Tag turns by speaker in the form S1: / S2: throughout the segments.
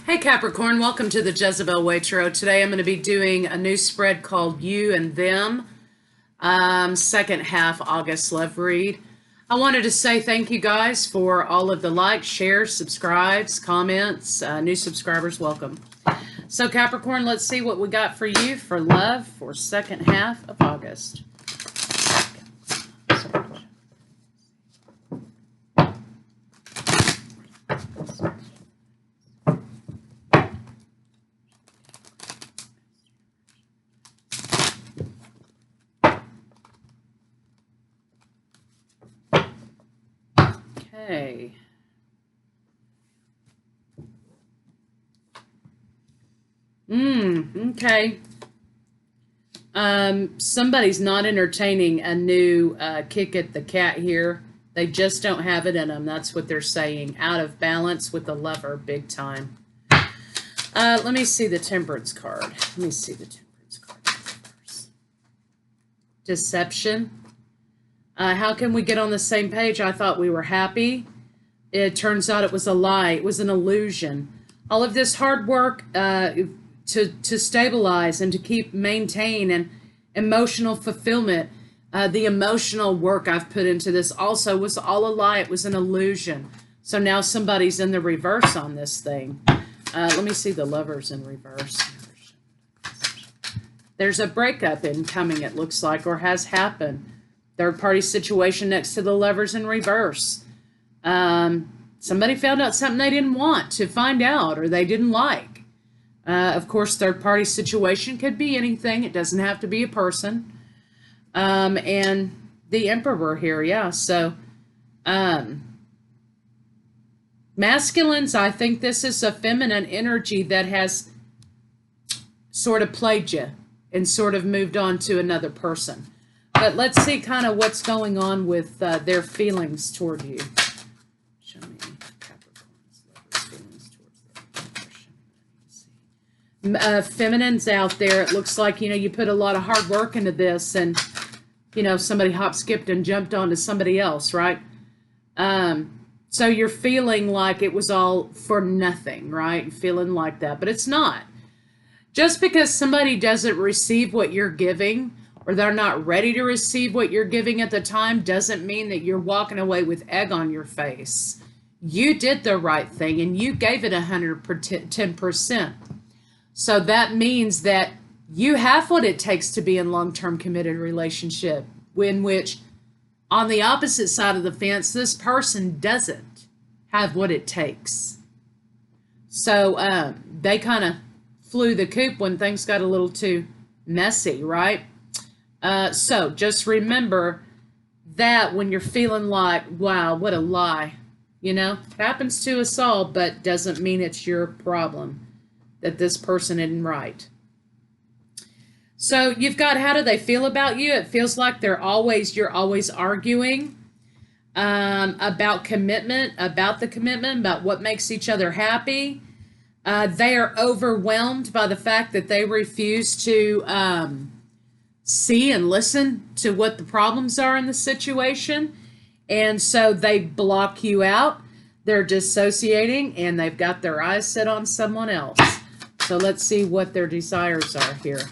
S1: Hey Capricorn, welcome to the Jezebel Way Tarot. Today I'm going to be doing a new spread called You and Them, second half August love read. I wanted to say thank you guys for all of the likes, shares, subscribes, comments, new subscribers, welcome. So Capricorn, let's see what we got for you for love for second half of August. Okay. Okay. Somebody's not entertaining a new kick at the cat here. They just don't have it in them. That's what they're saying. Out of balance with the lover, big time. Let me see the Temperance card. Let me see the Temperance card first. Deception. How can we get on the same page? I thought we were happy. It turns out it was a lie. It was an illusion. All of this hard work to stabilize and to maintain and emotional fulfillment, the emotional work I've put into this also was all a lie. It was an illusion. So now somebody's in the reverse on this thing. Let me see the Lovers in reverse. There's a breakup incoming, it looks like, or has happened. Third party situation next to the Lovers in reverse. Somebody found out something they didn't want to find out or they didn't like. Of course, third party situation could be anything. It doesn't have to be a person. And the Emperor here, yeah. So, masculines, I think this is a feminine energy that has sort of played you and sort of moved on to another person. But let's see kind of what's going on with their feelings toward you. Show me Capricorn's lovers' feelings towards them. Feminines out there, it looks like, you put a lot of hard work into this and, somebody hop, skipped, and jumped onto somebody else, right? So you're feeling like it was all for nothing, right? Feeling like that, but it's not. Just because somebody doesn't receive what you're giving or they're not ready to receive what you're giving at the time doesn't mean that you're walking away with egg on your face. You did the right thing and you gave it 110%. So that means that you have what it takes to be in long-term committed relationship, in which on the opposite side of the fence, this person doesn't have what it takes. So they kind of flew the coop when things got a little too messy, right? So just remember that when you're feeling like, wow, what a lie, happens to us all, but doesn't mean it's your problem that this person isn't right. So you've got, how do they feel about you? It feels like you're always arguing about commitment, about the commitment, about what makes each other happy. They are overwhelmed by the fact that they refuse to see and listen to what the problems are in the situation. And so they block you out. They're dissociating and they've got their eyes set on someone else. So let's see what their desires are here.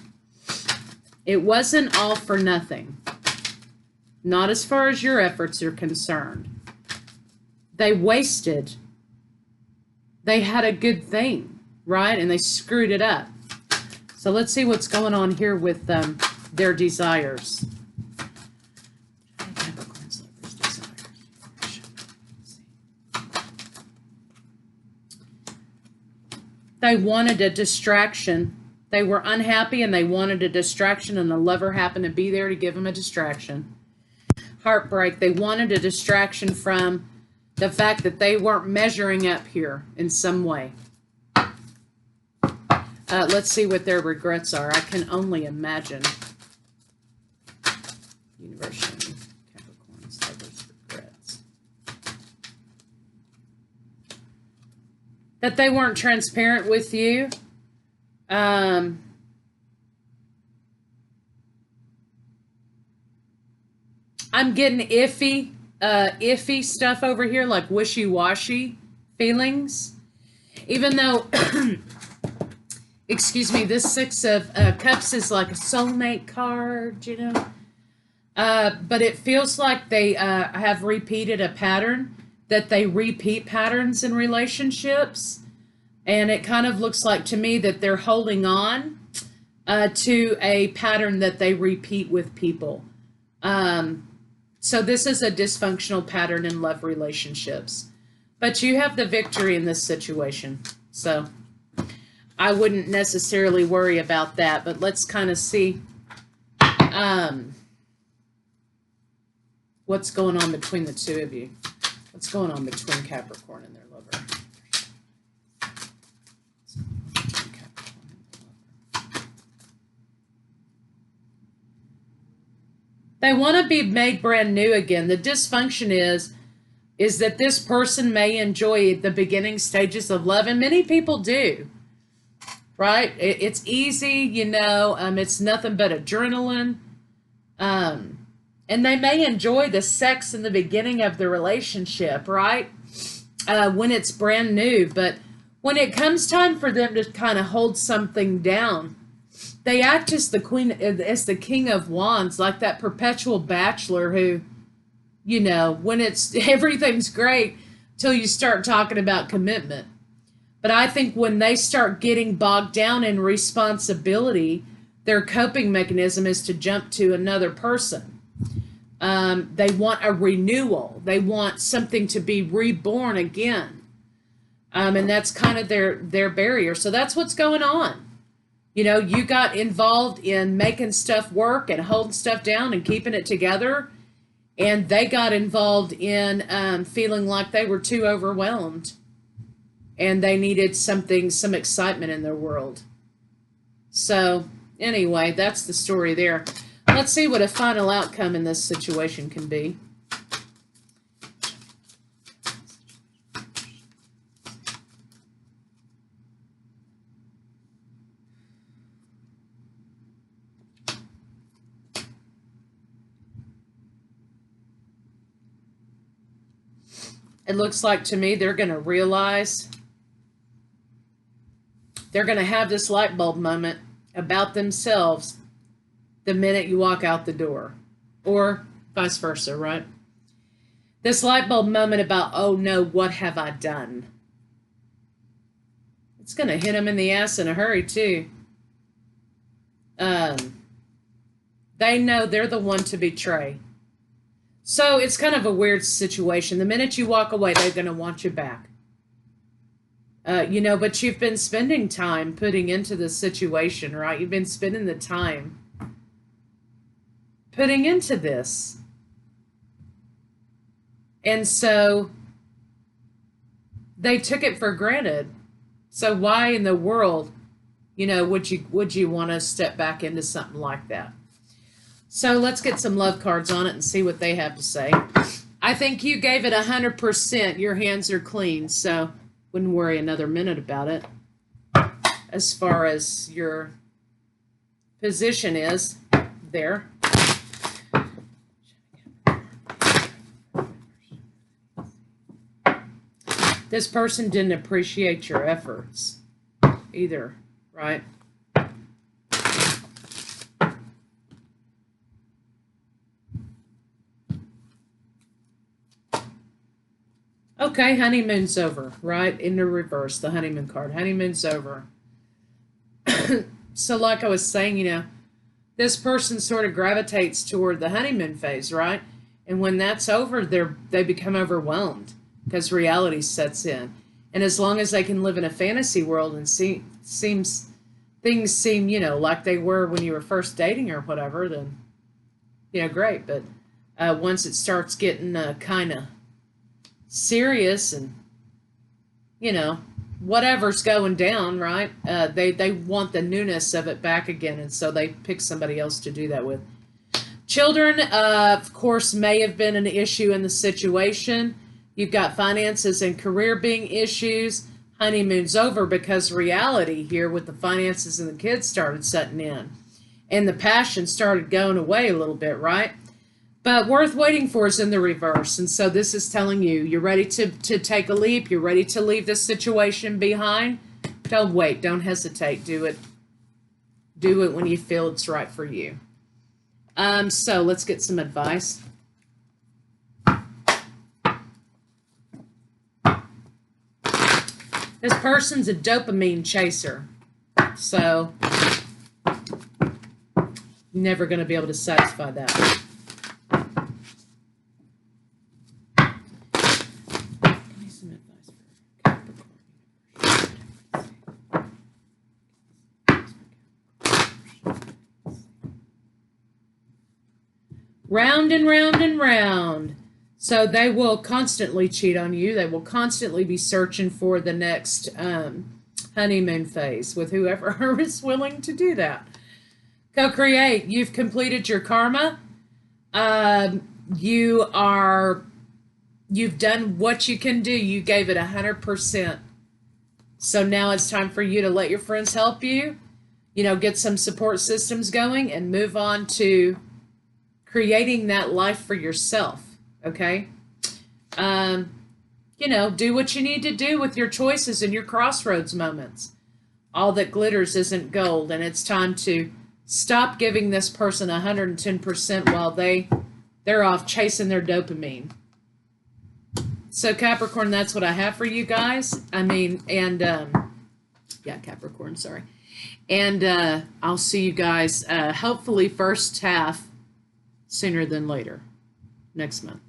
S1: It wasn't all for nothing. Not as far as your efforts are concerned. They wasted. They had a good thing, right? And they screwed it up. So let's see what's going on here with their desires. They wanted a distraction. They were unhappy and they wanted a distraction, and the lover happened to be there to give them a distraction. Heartbreak. They wanted a distraction from the fact that they weren't measuring up here in some way. Let's see what their regrets are. I can only imagine. Universe, Capricorn's lovers' regrets. That they weren't transparent with you. I'm getting iffy stuff over here, like wishy-washy feelings. Even though, excuse me, this Six of Cups is like a soulmate card, you know. But it feels like they have repeated a pattern, that they repeat patterns in relationships. And it kind of looks like to me that they're holding on to a pattern that they repeat with people. So this is a dysfunctional pattern in love relationships. But you have the victory in this situation. So I wouldn't necessarily worry about that. But let's kind of see what's going on between the two of you. What's going on between Capricorn and their lover? They want to be made brand new again. The dysfunction is that this person may enjoy the beginning stages of love, and many people do, right? It's easy, you know, it's nothing but adrenaline. And they may enjoy the sex in the beginning of the relationship, right? When it's brand new. But when it comes time for them to kind of hold something down, they act as the king of wands, like that perpetual bachelor who, you know, when everything's great till you start talking about commitment. But I think when they start getting bogged down in responsibility, their coping mechanism is to jump to another person. They want a renewal. They want something to be reborn again. And that's kind of their barrier. So that's what's going on. You know, you got involved in making stuff work and holding stuff down and keeping it together. And they got involved in feeling like they were too overwhelmed. And they needed some excitement in their world. So anyway, that's the story there. Let's see what a final outcome in this situation can be. It looks like to me they're going to realize, they're going to have this light bulb moment about themselves the minute you walk out the door, or vice versa, right? This light bulb moment about, oh no, what have I done? It's going to hit them in the ass in a hurry too. They know they're the one to betray. So it's kind of a weird situation. The minute you walk away, they're going to want you back. You know, but you've been spending time putting into the situation, right? You've been spending the time putting into this. And so they took it for granted. So why in the world, you know, would you want to step back into something like that? So let's get some love cards on it and see what they have to say. I think you gave it 100%. Your hands are clean, so wouldn't worry another minute about it. As far as your position is there. This person didn't appreciate your efforts either, right? Okay, honeymoon's over, right? In the reverse, the honeymoon card. Honeymoon's over. So like I was saying, you know, this person sort of gravitates toward the honeymoon phase, right? And when that's over, they become overwhelmed because reality sets in. And as long as they can live in a fantasy world and things seem, you know, like they were when you were first dating or whatever, then, you know, great. But once it starts getting kind of serious and, you know, whatever's going down, right? They want the newness of it back again, and so they pick somebody else to do that with. Children, of course, may have been an issue in the situation. You've got finances and career being issues. Honeymoon's over because reality here with the finances and the kids started setting in. And the passion started going away a little bit, right? But worth waiting for is in the reverse. And so this is telling you, you're ready to take a leap. You're ready to leave this situation behind. Don't wait. Don't hesitate. Do it. Do it when you feel it's right for you. So let's get some advice. This person's a dopamine chaser. So never going to be able to satisfy that. Give me some advice for Capricorn. Round and round and round. So they will constantly cheat on you. They will constantly be searching for the next honeymoon phase with whoever is willing to do that. Co-create. You've completed your karma. You've done what you can do. You gave it 100%. So now it's time for you to let your friends help you, get some support systems going and move on to creating that life for yourself. Okay? Do what you need to do with your choices and your crossroads moments. All that glitters isn't gold, and it's time to stop giving this person 110% while they're off chasing their dopamine. So Capricorn, that's what I have for you guys. Capricorn, sorry. And I'll see you guys hopefully first half sooner than later next month.